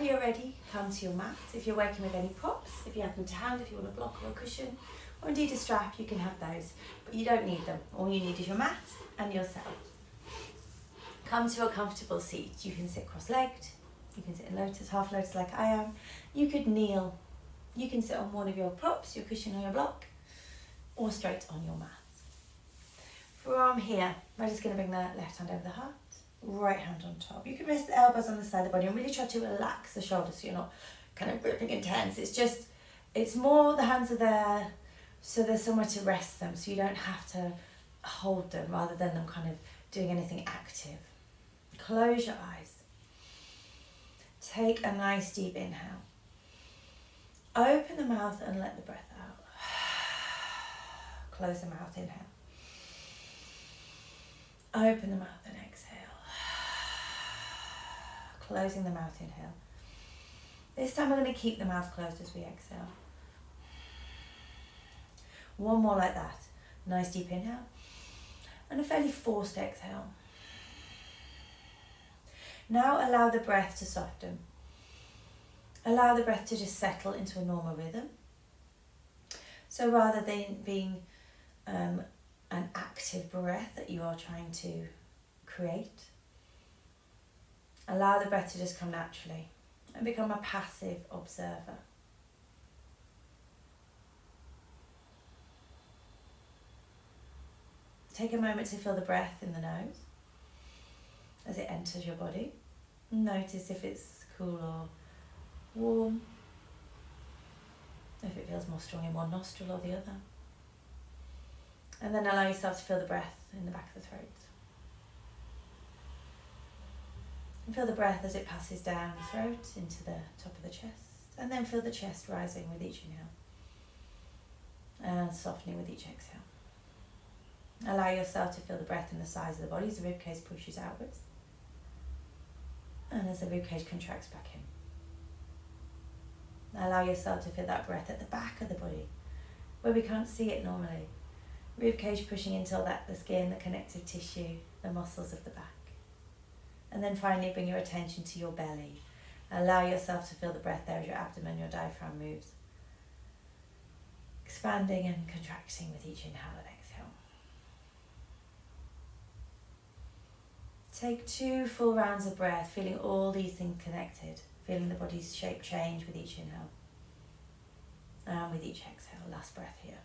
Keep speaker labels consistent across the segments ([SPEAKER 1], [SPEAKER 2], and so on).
[SPEAKER 1] you're ready, come to your mat. If you're working with any props, if you have them to hand, if you want a block or a cushion, or indeed a strap, you can have those. But you don't need them. All you need is your mat and yourself. Come to a comfortable seat. You can sit cross-legged. You can sit in lotus, half lotus like I am. You could kneel. You can sit on one of your props, your cushion or your block, or straight on your mat. From here, we're just going to bring the left hand over the heart, right hand on top. You can rest the elbows on the side of the body and really try to relax the shoulders so you're not kind of gripping intense. It's more the hands are there so there's somewhere to rest them, so you don't have to hold them rather than them kind of doing anything active. Close your eyes. Take a nice deep inhale. Open the mouth and let the breath out. Close the mouth, inhale. Open the mouth and exhale. Closing the mouth, inhale. This time we're going to keep the mouth closed as we exhale. One more like that. Nice deep inhale. And a fairly forced exhale. Now allow the breath to soften. Allow the breath to just settle into a normal rhythm. So rather than being an active breath that you are trying to create, allow the breath to just come naturally and become a passive observer. Take a moment to feel the breath in the nose as it enters your body. Notice if it's cool or warm, if it feels more strong in one nostril or the other. And then allow yourself to feel the breath in the back of the throat. And feel the breath as it passes down the throat into the top of the chest. And then feel the chest rising with each inhale and softening with each exhale. Allow yourself to feel the breath in the sides of the body as the ribcage pushes outwards. And as the ribcage contracts back in. Allow yourself to feel that breath at the back of the body, where we can't see it normally. Ribcage pushing into the skin, the connective tissue, the muscles of the back. And then finally bring your attention to your belly. Allow yourself to feel the breath there as your abdomen, your diaphragm moves. Expanding and contracting with each inhale and exhale. Take 2 full rounds of breath, feeling all these things connected, feeling the body's shape change with each inhale and with each exhale. Last breath here.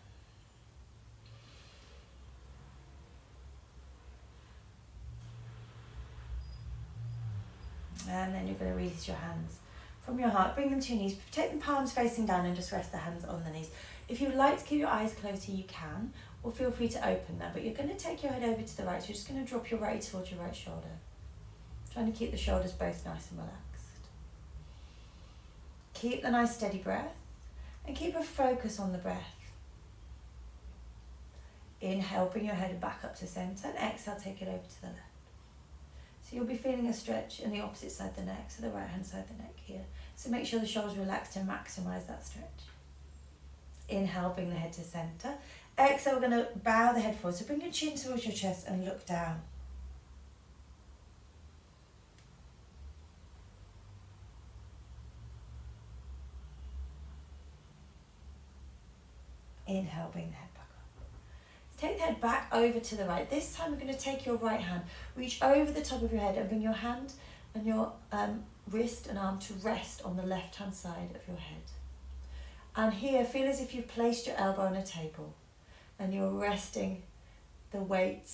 [SPEAKER 1] And then you're going to release your hands from your heart. Bring them to your knees. Take the palms facing down and just rest the hands on the knees. If you would like to keep your eyes closed here, you can, or feel free to open them. But you're going to take your head over to the right. So you're just going to drop your right towards your right shoulder. Trying to keep the shoulders both nice and relaxed. Keep the nice steady breath and keep a focus on the breath. Inhale, bring your head back up to centre, and exhale, take it over to the left. So you'll be feeling a stretch in the opposite side of the neck, so the right hand side of the neck here. So make sure the shoulders relax to maximise that stretch. Inhale, bring the head to centre. Exhale, we're going to bow the head forward. So bring your chin towards your chest and look down. Inhale, bring the head back up. Take the head back over to the right. This time we're going to take your right hand, reach over the top of your head and bring your hand and your wrist and arm to rest on the left hand side of your head. And here, feel as if you've placed your elbow on a table and you're resting the weight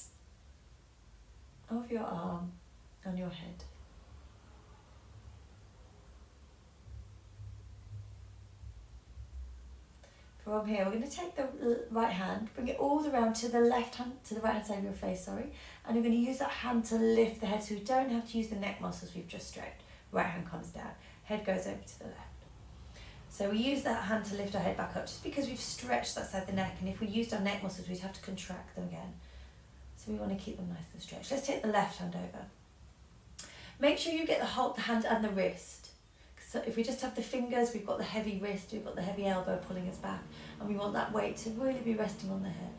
[SPEAKER 1] of your arm on your head. From here, we're going to take the right hand, bring it all the way around to the right hand side of your face, and you're going to use that hand to lift the head, so we don't have to use the neck muscles we've just stretched. Right hand comes down, head goes over to the left. So we use that hand to lift our head back up, just because we've stretched that side of the neck, and if we used our neck muscles, we'd have to contract them again. So we want to keep them nice and stretched. Let's take the left hand over. Make sure you get the hand and the wrist. So if we just have the fingers, we've got the heavy wrist, we've got the heavy elbow pulling us back, and we want that weight to really be resting on the head.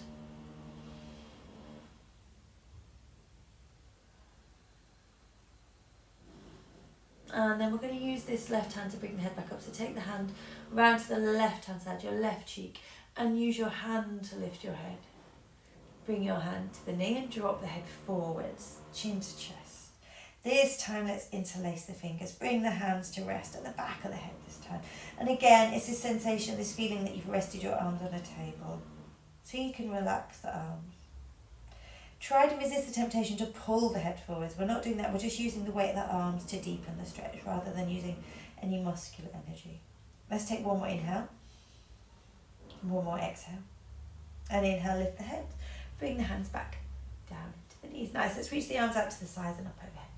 [SPEAKER 1] And then we're going to use this left hand to bring the head back up. So take the hand round to the left hand side, your left cheek, and use your hand to lift your head. Bring your hand to the knee and drop the head forwards, chin to chest. This time let's interlace the fingers. Bring the hands to rest at the back of the head this time. And again, it's this sensation, this feeling that you've rested your arms on a table. So you can relax the arms. Try to resist the temptation to pull the head forwards. We're not doing that, we're just using the weight of the arms to deepen the stretch rather than using any muscular energy. Let's take one more inhale. One more exhale. And inhale, lift the head. Bring the hands back down to the knees. Nice, let's reach the arms out to the sides and up overhead.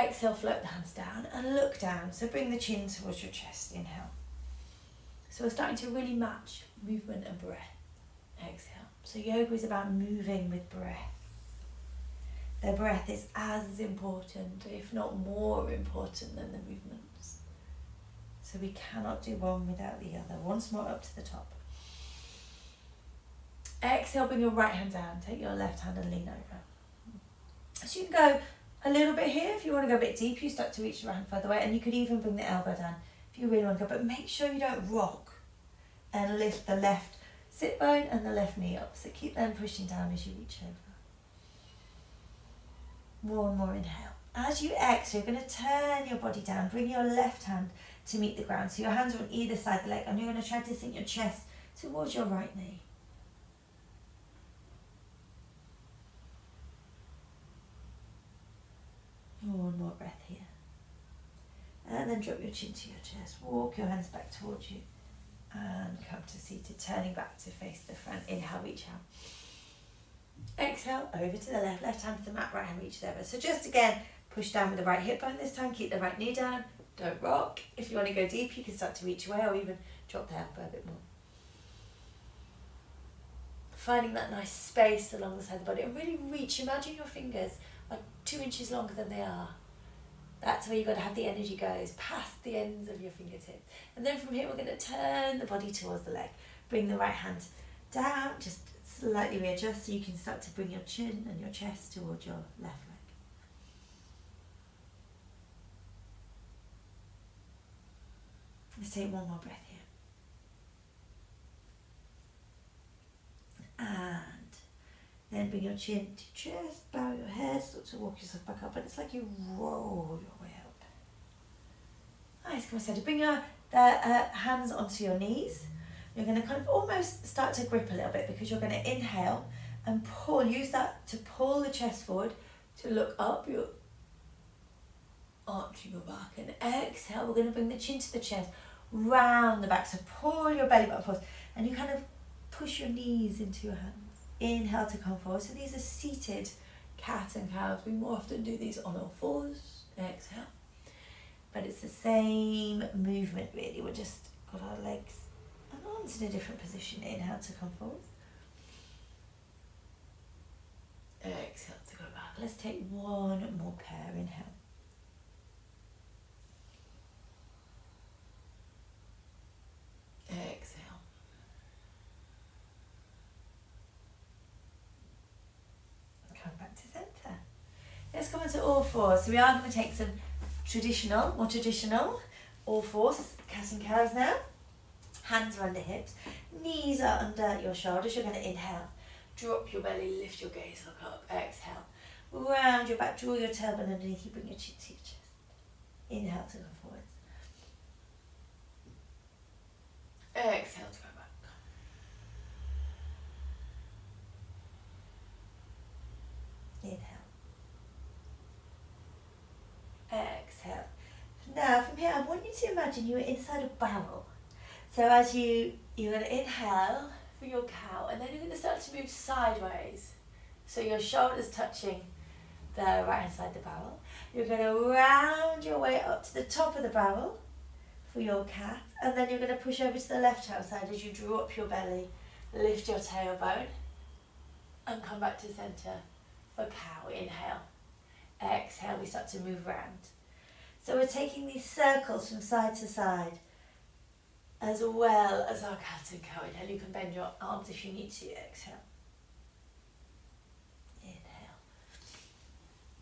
[SPEAKER 1] Exhale, float the hands down and look down. So bring the chin towards your chest. Inhale. So we're starting to really match movement and breath. Exhale. So yoga is about moving with breath. The breath is as important, if not more important, than the movements. So we cannot do one without the other. Once more up to the top. Exhale, bring your right hand down. Take your left hand and lean over. So you can go a little bit here. If you want to go a bit deep, you start to reach your right hand further away. And you could even bring the elbow down if you really want to go. But make sure you don't rock and lift the left sit bone and the left knee up. So keep them pushing down as you reach over. One more inhale. As you exhale, you're going to turn your body down. Bring your left hand to meet the ground. So your hands are on either side of the leg. And you're going to try to sink your chest towards your right knee. One more breath here. And then drop your chin to your chest. Walk your hands back towards you. And come to seated, turning back to face the front. Inhale, reach out. Exhale, over to the left. Left hand to the mat, right hand reaches over. So just again, push down with the right hip bone this time. Keep the right knee down. Don't rock. If you want to go deep, you can start to reach away or even drop the elbow a bit more. Finding that nice space along the side of the body and really reach. Imagine your fingers are 2 inches longer than they are. That's where you've got to have the energy goes, past the ends of your fingertips. And then from here, we're going to turn the body towards the leg. Bring the right hand down, just slightly readjust so you can start to bring your chin and your chest towards your left leg. Let's take one more breath here. And then bring your chin to your chest, bow your head, start to walk yourself back up, and it's like you roll your way up. Nice, come on, so to bring your hands onto your knees. You're going to kind of almost start to grip a little bit because you're going to inhale and pull. Use that to pull the chest forward, to look up, you're arching your back, and exhale, we're going to bring the chin to the chest, round the back, so pull your belly button forward, and you kind of push your knees into your hands. Inhale to come forward. So these are seated cat and cows. We more often do these on all fours. Exhale. But it's the same movement really. We're just got our legs and arms in a different position. Inhale to come forward. Exhale to go back. Let's take one more pair. Inhale. Exhale. Back to centre. Let's come into all fours. So we are going to take some more traditional, all fours, cat and cows now. Hands are under hips, knees are under your shoulders. You're going to inhale, drop your belly, lift your gaze, look up, exhale. Round your back, draw your tailbone underneath you, bring your chin to your chest. Inhale to come forwards. Exhale to go back. Inhale. Exhale. Now from here, I want you to imagine you are inside a barrel. So as you're going to inhale for your cow, and then you're going to start to move sideways. So your shoulders touching the right hand side of the barrel. You're going to round your way up to the top of the barrel for your cat, and then you're going to push over to the left hand side as you drop your belly, lift your tailbone, and come back to centre. For cow, inhale. Exhale, we start to move round. So we're taking these circles from side to side as well as our cat and cow. Inhale, you can bend your arms if you need to. Exhale. Inhale.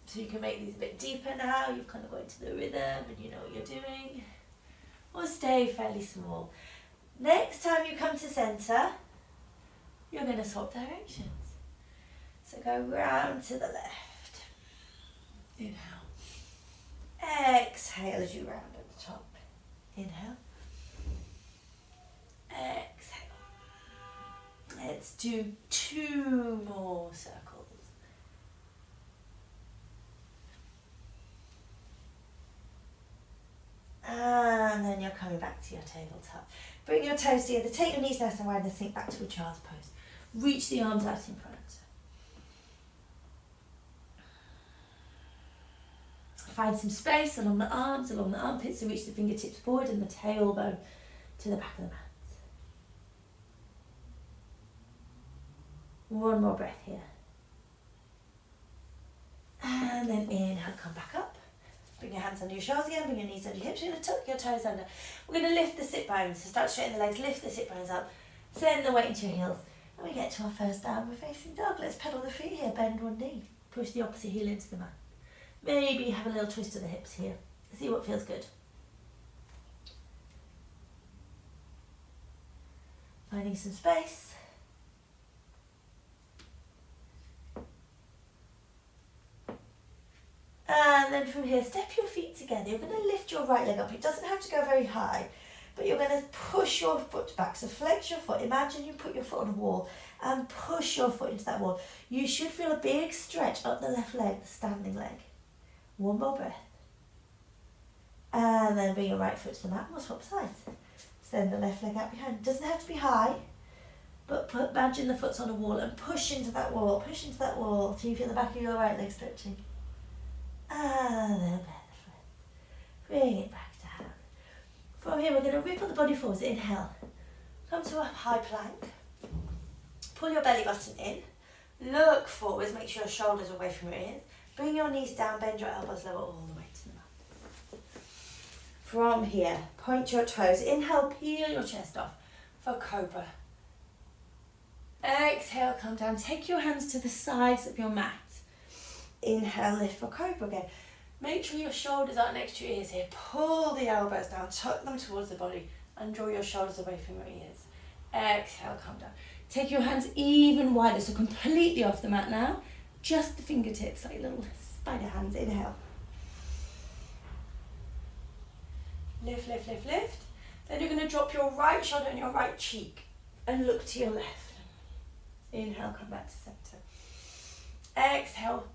[SPEAKER 1] So you can make these a bit deeper now, you've kind of got into the rhythm and you know what you're doing. Or stay fairly small. Next time you come to centre, you're going to swap directions. So go round to the left. Inhale. Exhale as you round at the top. Inhale. Exhale. Let's do 2 more circles. And then you're coming back to your tabletop. Bring your toes together, take your knees nice and wide and sink back to a child's pose. Reach the arms out in front. Find some space along the arms, along the armpits, so reach the fingertips forward and the tailbone to the back of the mat. One more breath here. And then inhale, come back up. Bring your hands under your shoulders again, bring your knees under your hips. You're going to tuck your toes under. We're going to lift the sit bones. So start straightening the legs, lift the sit bones up. Send the weight into your heels. And we get to our first downward facing dog. Let's pedal the feet here, bend one knee. Push the opposite heel into the mat. Maybe have a little twist of the hips here. See what feels good. Finding some space. And then from here, step your feet together. You're going to lift your right leg up. It doesn't have to go very high, but you're going to push your foot back. So flex your foot. Imagine you put your foot on a wall and push your foot into that wall. You should feel a big stretch up the left leg, the standing leg. One more breath. And then bring your right foot to the mat and we'll swap sides. Send the left leg out behind. It doesn't have to be high, but imagine the foot's on a wall and push into that wall. Push into that wall till you feel the back of your right leg stretching. And then let the foot. Bring it back down. From here, we're going to ripple the body forwards. Inhale. Come to a high plank. Pull your belly button in. Look forwards. Make sure your shoulders are away from your ears. Bring your knees down. Bend your elbows lower all the way to the mat. From here, point your toes. Inhale, peel your chest off for cobra. Exhale, come down. Take your hands to the sides of your mat. Inhale, lift for cobra again. Make sure your shoulders aren't next to your ears here. Pull the elbows down, tuck them towards the body and draw your shoulders away from your ears. Exhale, come down. Take your hands even wider, so completely off the mat now. Just the fingertips, like little spider hands. Inhale. Lift, lift, lift, lift. Then you're going to drop your right shoulder and your right cheek and look to your left. Inhale, come back to center. Exhale.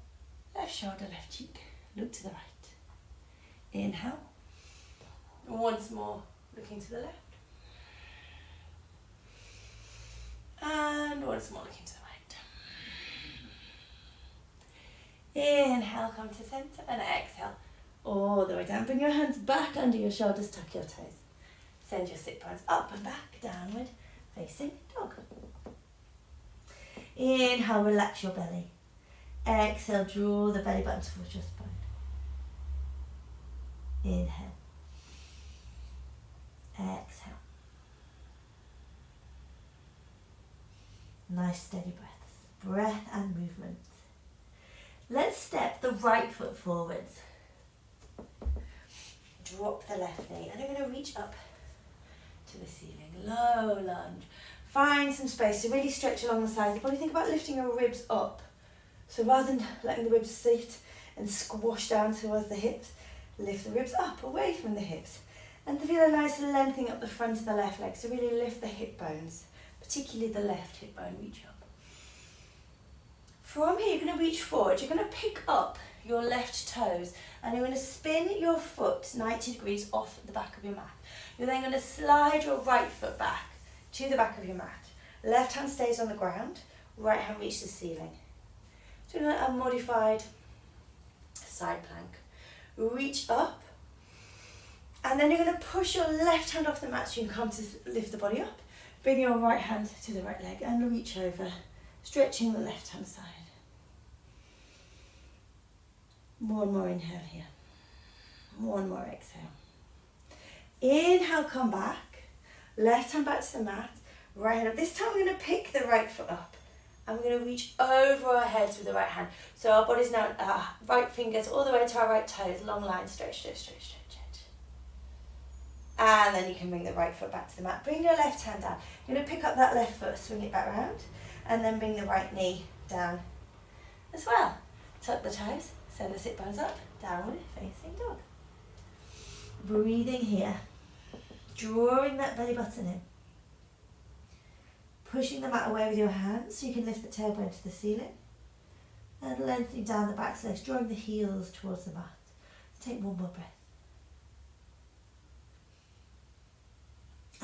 [SPEAKER 1] Left shoulder, left cheek. Look to the right. Inhale. Once more, looking to the left. And once more, looking to the right. Inhale, come to center. And exhale, all the way down. Bring your hands back under your shoulders, tuck your toes. Send your sit bones up and back, downward, facing dog. Inhale, relax your belly. Exhale, draw the belly button towards your spine. Inhale. Exhale. Nice steady breaths. Breath and movement. Let's step the right foot forwards. Drop the left knee and you're going to reach up to the ceiling. Low lunge. Find some space to really stretch along the sides of the body. Think about lifting your ribs up. So rather than letting the ribs sit and squash down towards the hips, lift the ribs up, away from the hips. And feel a nice lengthening up the front of the left leg. So really lift the hip bones, particularly the left hip bone, reach up. From here, you're going to reach forward. You're going to pick up your left toes and you're going to spin your foot 90 degrees off the back of your mat. You're then going to slide your right foot back to the back of your mat. Left hand stays on the ground, right hand reaches the ceiling. Doing a modified side plank. Reach up, and then you're going to push your left hand off the mat so you can come to lift the body up. Bring your right hand to the right leg and reach over, stretching the left hand side. One more inhale here. One more exhale. Inhale, come back. Left hand back to the mat. Right hand up. This time we're going to pick the right foot up and we're going to reach over our heads with the right hand. So our body's now, right fingers all the way to our right toes, long line, stretch, stretch, stretch, stretch, stretch. And then you can bring the right foot back to the mat. Bring your left hand down. You're going to pick up that left foot, swing it back round, and then bring the right knee down as well. Tuck the toes, send the sit bones up, downward facing dog. Breathing here, drawing that belly button in. Pushing the mat away with your hands so you can lift the tailbone to the ceiling. And lengthening down the back legs, drawing the heels towards the mat. Let's take one more breath.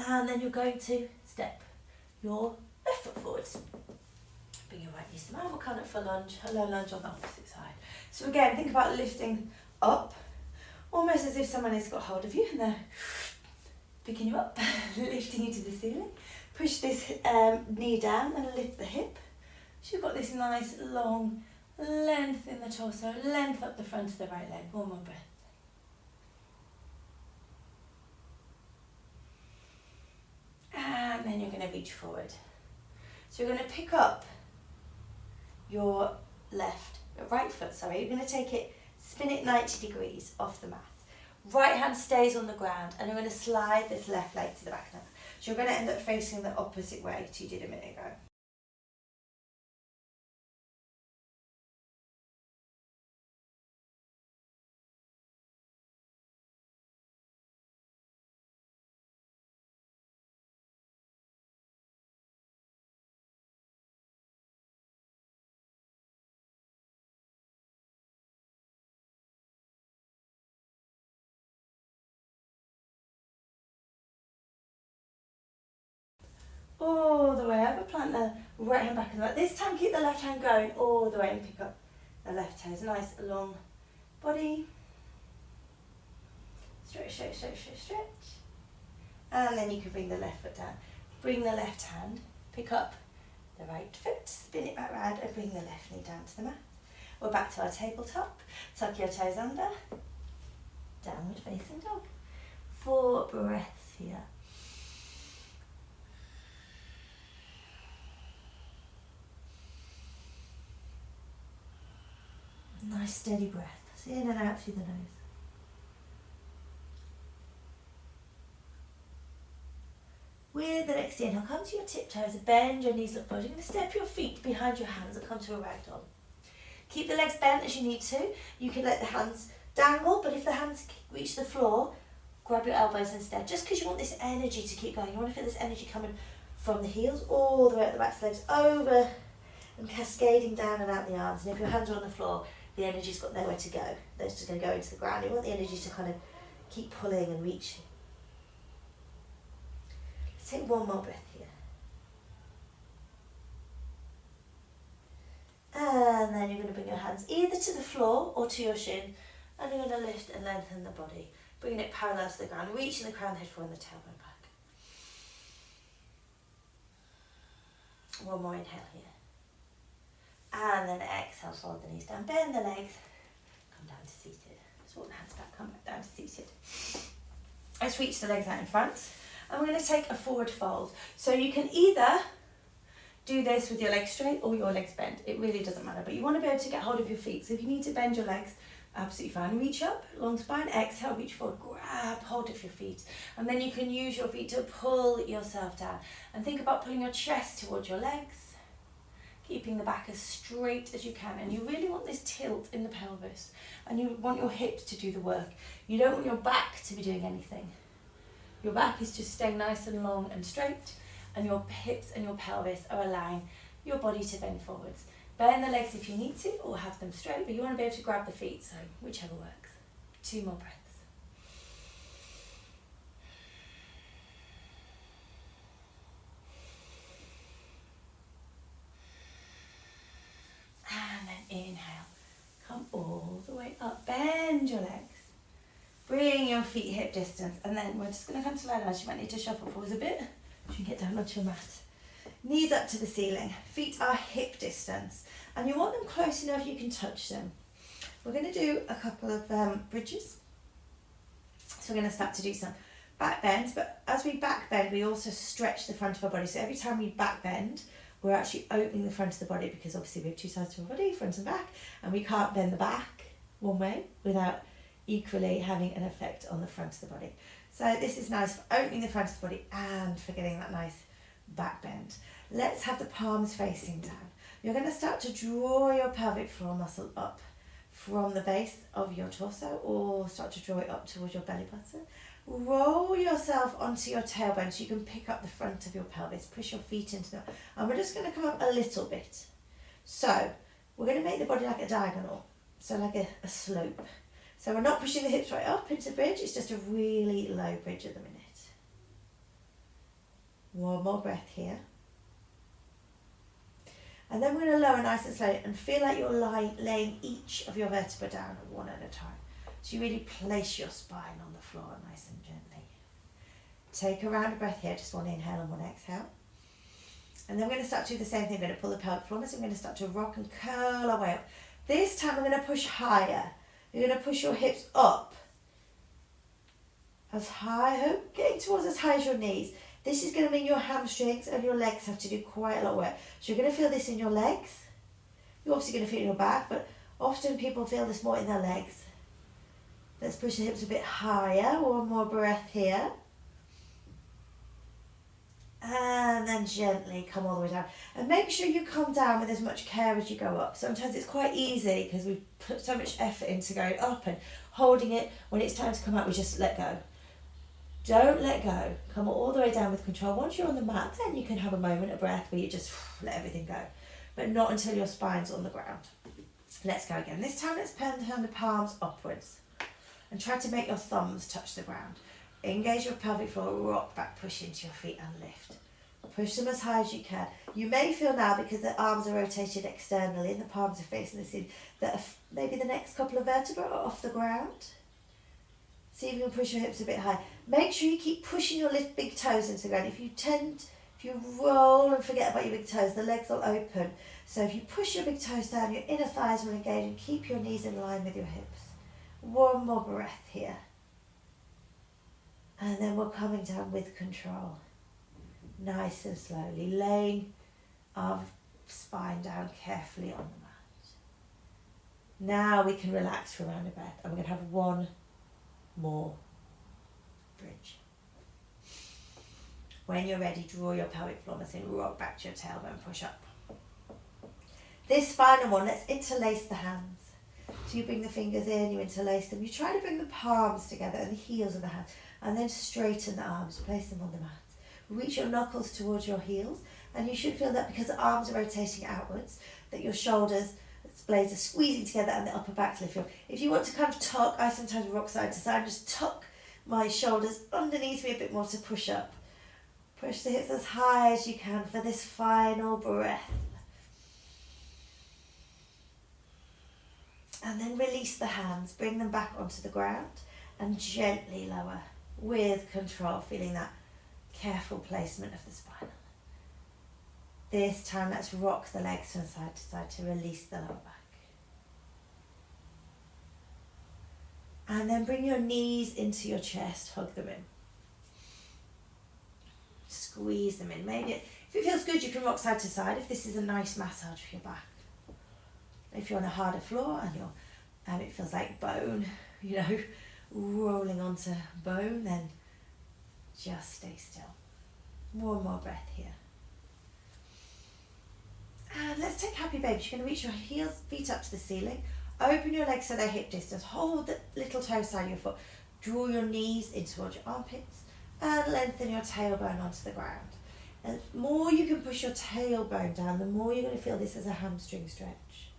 [SPEAKER 1] And then you're going to step your left foot forwards. Bring your right knee to the mat. We'll come up for lunge, a low lunge on the opposite side. So again, think about lifting up, almost as if someone has got hold of you and they're picking you up, lifting you to the ceiling. Push this knee down and lift the hip. So you've got this nice long length in the torso, length up the front of the right leg. One more breath. And then you're going to reach forward. So you're going to pick up your right foot, you're going to take it, spin it 90 degrees off the mat. Right hand stays on the ground and you're going to slide this left leg to the back now. So you're going to end up facing the opposite way to you did a minute ago. All the way over, plant the right hand back in the back. This time keep the left hand going all the way and pick up the left toes. Nice long body. Stretch, stretch, stretch, stretch, stretch. And then you can bring the left foot down. Bring the left hand, pick up the right foot, spin it back round and bring the left knee down to the mat. We're back to our tabletop. Tuck your toes under. Downward facing dog. 4 breaths here. Nice steady breath. In and out through the nose. With the next inhale, come to your tiptoes, bend your knees, look forward. You're going to step your feet behind your hands and come to a ragdoll. Keep the legs bent as you need to. You can let the hands dangle, but if the hands reach the floor, grab your elbows instead. Just because you want this energy to keep going. You want to feel this energy coming from the heels all the way up the back legs, over and cascading down and out the arms. And if your hands are on the floor, the energy's got nowhere to go. They're just going to go into the ground. You want the energy to kind of keep pulling and reaching. Let's take one more breath here. And then you're going to bring your hands either to the floor or to your shin, and you're going to lift and lengthen the body, bringing it parallel to the ground, reaching the crown, head forward, and the tailbone back. One more inhale here. And then exhale, fold the knees down, bend the legs, come down to seated. Swap the hands back, come back down to seated. Let's reach the legs out in front. And we're going to take a forward fold. So you can either do this with your legs straight or your legs bent. It really doesn't matter, but you want to be able to get hold of your feet. So if you need to bend your legs, absolutely fine. Reach up, long spine, exhale, reach forward, grab hold of your feet. And then you can use your feet to pull yourself down. And think about pulling your chest towards your legs, keeping the back as straight as you can. And you really want this tilt in the pelvis. And you want your hips to do the work. You don't want your back to be doing anything. Your back is just staying nice and long and straight, and your hips and your pelvis are allowing your body to bend forwards. Bend the legs if you need to, or have them straight, but you want to be able to grab the feet, so whichever works. 2 more breaths. And then inhale. Come all the way up. Bend your legs. Bring your feet hip distance, and then we're just going to come to lie down. You might need to shuffle forwards a bit. You can get down onto your mat. Knees up to the ceiling. Feet are hip distance, and you want them close enough you can touch them. We're going to do a couple of bridges. So we're going to start to do some back bends, but as we back bend, we also stretch the front of our body. So every time we back bend, we're actually opening the front of the body, because obviously we have two sides to our body, front and back, and we can't bend the back one way without equally having an effect on the front of the body. So this is nice for opening the front of the body and for getting that nice back bend. Let's have the palms facing down. You're going to start to draw your pelvic floor muscle up from the base of your torso, or start to draw it up towards your belly button. Roll yourself onto your tailbone so you can pick up the front of your pelvis. Push your feet into them. And we're just going to come up a little bit. So we're going to make the body like a diagonal, so like a slope. So we're not pushing the hips right up into bridge, it's just a really low bridge at the minute. One more breath here. And then we're going to lower nice and slowly and feel like you're laying each of your vertebrae down one at a time. So you really place your spine on the floor nice and gently. Take a round of breath here, just one inhale and one exhale. And then we're going to start to do the same thing. We're going to pull the pelvic floor, so we're going to start to rock and curl our way up. This time we're going to push higher. You're going to push your hips up as high, getting towards as high as your knees. This is going to mean your hamstrings and your legs have to do quite a lot of work. So you're going to feel this in your legs. You're obviously going to feel it in your back, but often people feel this more in their legs. Let's push the hips a bit higher. One more breath here. And then gently come all the way down. And make sure you come down with as much care as you go up. Sometimes it's quite easy because we put so much effort into going up and holding it. When it's time to come out, we just let go. Don't let go. Come all the way down with control. Once you're on the mat, then you can have a moment of breath where you just let everything go. But not until your spine's on the ground. Let's go again. This time let's turn the palms upwards. And try to make your thumbs touch the ground. Engage your pelvic floor, rock back, push into your feet and lift. Push them as high as you can. You may feel now, because the arms are rotated externally and the palms are facing the ceiling, that maybe the next couple of vertebrae are off the ground. See if you can push your hips a bit high. Make sure you keep pushing your big toes into the ground. If you roll and forget about your big toes, the legs will open. So if you push your big toes down, your inner thighs will engage, and keep your knees in line with your hips. One more breath here. And then we're coming down with control. Nice and slowly, laying our spine down carefully on the mat. Now we can relax for a round of breath, and we're going to have one more bridge. When you're ready, draw your pelvic floor muscle in, rock back to your tailbone, push up. This final one, let's interlace the hands. So you bring the fingers in, you interlace them. You try to bring the palms together and the heels of the hands, and then straighten the arms, place them on the mat. Reach your knuckles towards your heels, and you should feel that because the arms are rotating outwards, that your shoulders, blades are squeezing together and the upper back lift. If you want to kind of tuck, I sometimes rock side to side, just tuck my shoulders underneath me a bit more to push up. Push the hips as high as you can for this final breath. And then release the hands, bring them back onto the ground and gently lower with control, feeling that careful placement of the spine. This time let's rock the legs from side to side to release the lower back. And then bring your knees into your chest, hug them in. Squeeze them in. Maybe if it feels good, you can rock side to side if this is a nice massage for your back. If you're on a harder floor and it feels like bone, rolling onto bone, then just stay still. One more breath here. And let's take happy babies. You're going to reach your feet up to the ceiling. Open your legs so they're hip distance. Hold the little toe side of your foot. Draw your knees in towards your armpits and lengthen your tailbone onto the ground. And the more you can push your tailbone down, the more you're going to feel this as a hamstring stretch.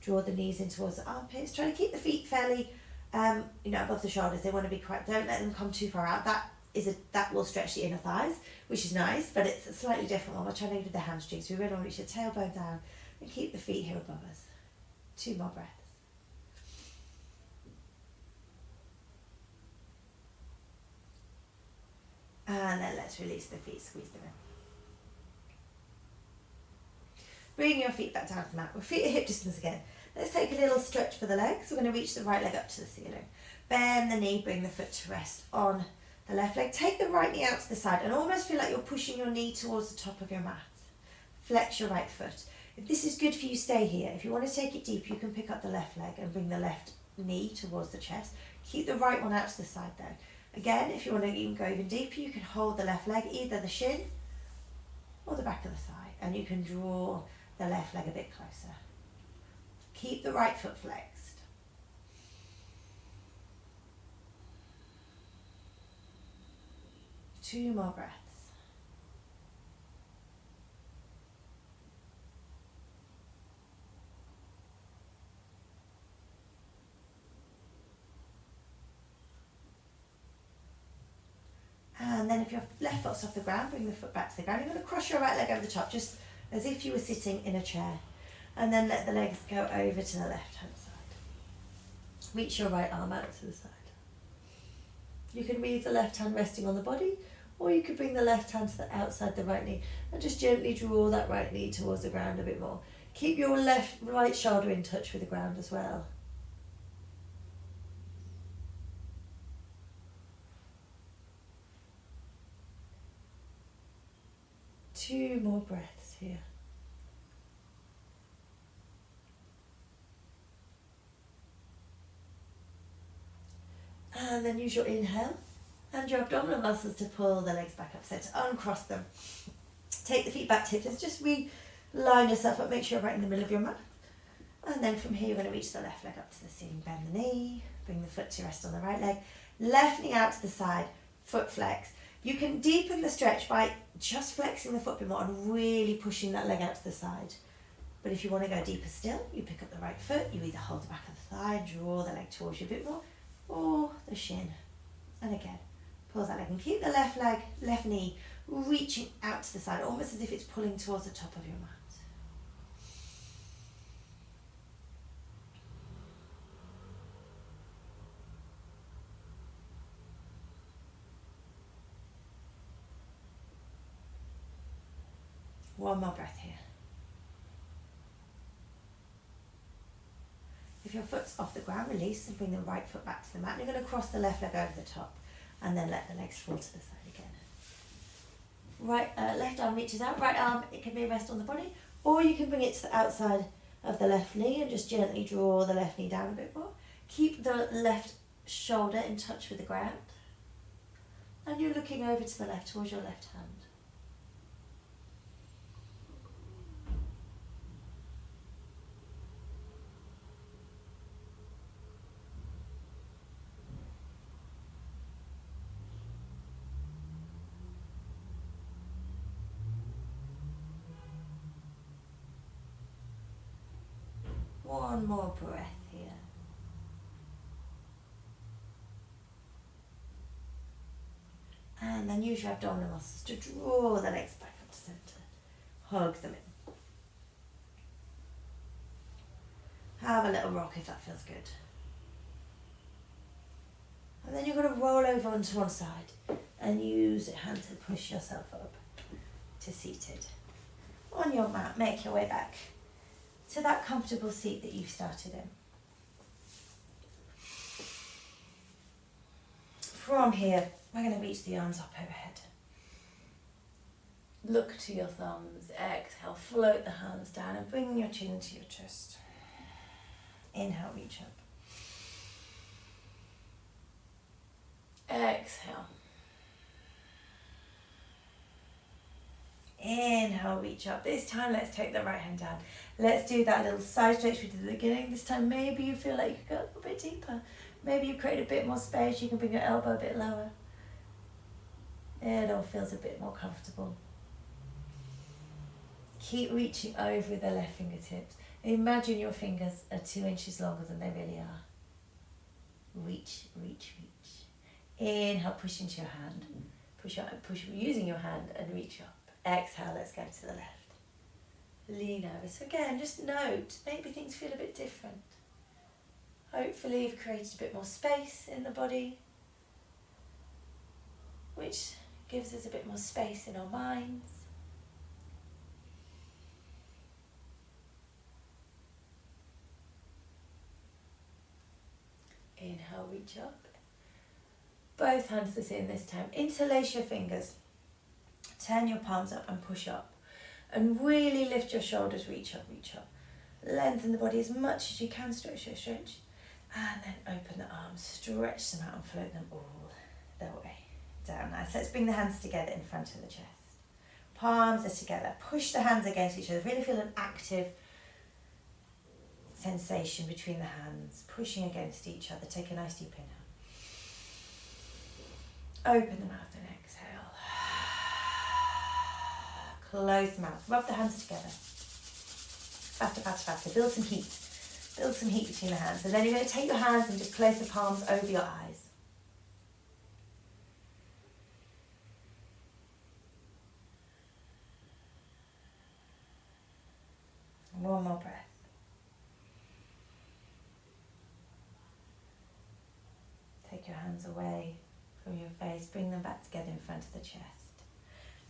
[SPEAKER 1] Draw the knees in towards the armpits. Try to keep the feet fairly, above the shoulders. They want to be quite. Don't let them come too far out. That will stretch the inner thighs, which is nice, but it's a slightly different one. We're trying to do the hamstrings. So we really want to reach the tailbone down and keep the feet here above us. 2 more breaths. And then let's release the feet, squeeze them in. Bring your feet back down to the mat. With feet at hip distance again. Let's take a little stretch for the legs. We're going to reach the right leg up to the ceiling. Bend the knee, bring the foot to rest on the left leg. Take the right knee out to the side and almost feel like you're pushing your knee towards the top of your mat. flex your right foot. If this is good for you, stay here. If you want to take it deep, you can pick up the left leg and bring the left knee towards the chest. Keep the right one out to the side though. Again, if you want to even go even deeper, you can hold the left leg, either the shin or the back of the thigh, and you can draw the left leg a bit closer. Keep the right foot flexed. Two more breaths. And then if your left foot's off the ground, bring the foot back to the ground. You're going to cross your right leg over the top, just as if you were sitting in a chair. And then let the legs go over to the left-hand side. Reach your right arm out to the side. You can leave the left hand resting on the body, or you could bring the left hand to the outside the right knee and just gently draw that right knee towards the ground a bit more. Keep your right shoulder in touch with the ground as well. Two more breaths here. And then use your inhale and your abdominal muscles to pull the legs back up. So to uncross them. Take the feet back to hips. Just line yourself up. Make sure you're right in the middle of your mat. And then from here, you're going to reach the left leg up to the ceiling. Bend the knee. Bring the foot to rest on the right leg. Left knee out to the side. Foot flex. You can deepen the stretch by just flexing the foot a bit more and really pushing that leg out to the side. But if you want to go deeper still, you pick up the right foot. You either hold the back of the thigh, draw the leg towards you a bit more, or the shin. And again, pull that leg and keep the left leg, left knee reaching out to the side, almost as if it's pulling towards the top of your mat. One more breath here. If your foot's off the ground, release and bring the right foot back to the mat. You're going to cross the left leg over the top and then let the legs fall to the side again. Left arm reaches out, right arm, it can be a rest on the body, or you can bring it to the outside of the left knee and just gently draw the left knee down a bit more. Keep the left shoulder in touch with the ground, and you're looking over to the left towards your left hand. One more breath here. And then use your abdominal muscles to draw the legs back up to center. Hug them in. Have a little rock if that feels good. And then you're going to roll over onto one side and use your hand to push yourself up to seated. On your mat, make your way back to that comfortable seat that you've started in. From here, we're going to reach the arms up overhead. Look to your thumbs, exhale, float the hands down and bring your chin to your chest. Inhale, reach up. Exhale. Inhale, reach up. This time, let's take the right hand down. Let's do that little side stretch we did at the beginning. This time, maybe you feel like you could go a little bit deeper. Maybe you create a bit more space. You can bring your elbow a bit lower. It all feels a bit more comfortable. Keep reaching over the left fingertips. Imagine your fingers are 2 inches longer than they really are. Reach, reach, reach. Inhale, push into your hand. Push using your hand and reach up. Exhale, let's go to the left. Lean over. So again, just note, maybe things feel a bit different. Hopefully you've created a bit more space in the body, which gives us a bit more space in our minds. Inhale, reach up. Both hands are in this time. Interlace your fingers. Turn your palms up and push up. And really lift your shoulders, reach up, reach up. Lengthen the body as much as you can, stretch, stretch, stretch. And then open the arms, stretch them out and float them all the way down. Nice. Let's bring the hands together in front of the chest. Palms are together. Push the hands against each other. Really feel an active sensation between the hands, pushing against each other. Take a nice deep inhale. Open the mouth and exhale. Close the mouth. Rub the hands together. Faster, faster, faster. Build some heat. Build some heat between the hands. And then you're going to take your hands and just place the palms over your eyes. And one more breath. Take your hands away from your face. Bring them back together in front of the chest.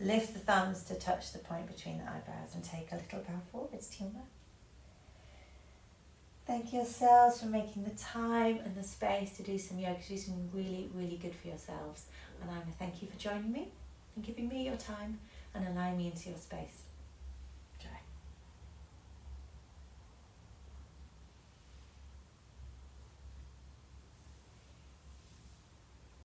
[SPEAKER 1] Lift the thumbs to touch the point between the eyebrows and take a little bow forwards to your mat. Thank yourselves for making the time and the space to do some yoga, to do something really, really good for yourselves. And I want to thank you for joining me and giving me your time and allowing me into your space.